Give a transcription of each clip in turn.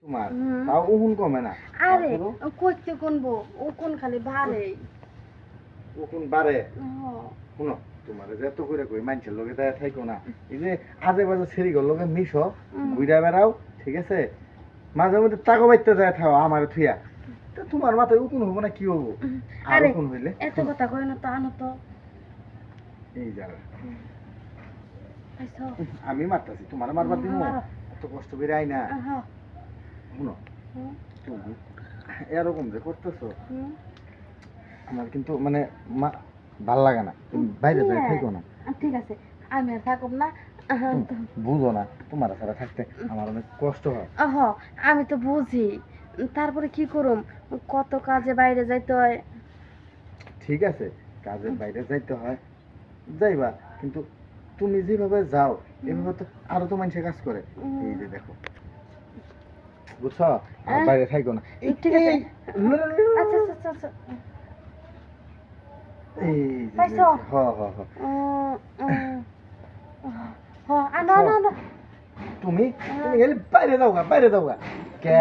তোমার তাও উহুন কমে না। আরে কইতে কোনবো ও কোন খালি ভারে উহুন বাড়ে। শুনো তোমার যে এত করে কই মানুষের লগে দাঁড়া থাইকো না, এই যে আজে বাজে ছেড়িগুলোর লগে মিশো, ঘুরা বেড়াও, ঠিক আছে? মাঝে মধ্যে টাকা বাইতে যায় থাও আমার থুয়া, তো তোমার মাথায় উকুন হবো না কি হবো? আর আরে উকুন হইলে এত কথা কই না তো আনো তো এই যারা আইছো আমি মারতাছি, তোমার মারবার দিমু? এত কষ্ট করে আই না। শুনো তুমি এরকম যে করতেছো আমার কিন্তু মানে ভাল লাগে না, তুমি বাইরে যাই থাকো না। ঠিক আছে আমি আর থাকুম না। বুঝো না তোমার ছাড়া থাকতে আমার অনেক কষ্ট হয়। আমি তো বুঝি, তারপরে কি করুম, কত কাজে বাইরে যাইতে হয়। ঠিক আছে কাজের বাইরে যাইতে হয়, যাইবা, কিন্তু তুমি যেভাবে যাও এভাবে তো আরো তো মানুষের কাজ করে। এই যে দেখো বুঝছো, আর বাইরে থাকো না। ঠিক আছে আচ্ছা আচ্ছা আচ্ছা এই যে পাইছো? হ হ হ আনো আনো আনো তুমি তুমি গেলে বাইরে দাও গা, বাইরে দাও গা। কে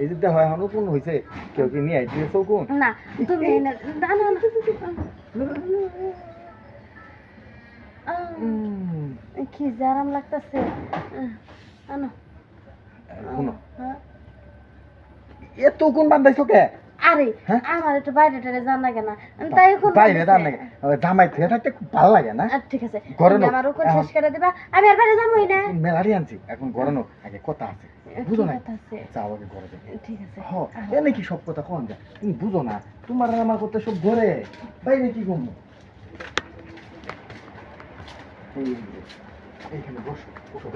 এই যে দেখো এখন কোন হইছে, কেউ কি নিয়ে আইছে কোন? না তুমি আনো আনো কি যে আরাম লাগতেছে। আনো শুনো এত কোন বান্ধাইছো কে? আরে আমার একটু বাইরে টাইরে যান লাগে না, তাই এখন বাইরে যান না জামাই থেকে থাকতে খুব ভালো লাগে না? ঠিক আছে ঘরে তুমি আমার উপর শেষ করে দিবা, আমি আর বাইরে যাবোই না। মেলারি আনছি এখন ঘরে নো, আগে কথা আছে বুঝো না? যাও আগে ঘরে যাও। ঠিক আছে হ এনে কি সব কথা কোন যায়, তুমি বুঝো না? তোমার আর আমার কথা সব ঘরে, বাইরে কি করবো? এইখানে বসো বসো।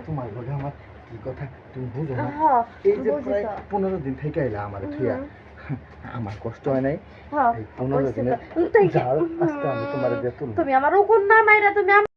তোমার লগে আমার কি কথা তুমি বুঝো না? এই যে প্রায় 15 দিন থেকে আইলা আমার থুয়া, আমার কষ্ট হয় নাই? এই 15 দিনের যাও আজকে আমি তোমার দিয়ে তুলবো। তুমি আমার উকুন না মাইরা তুমি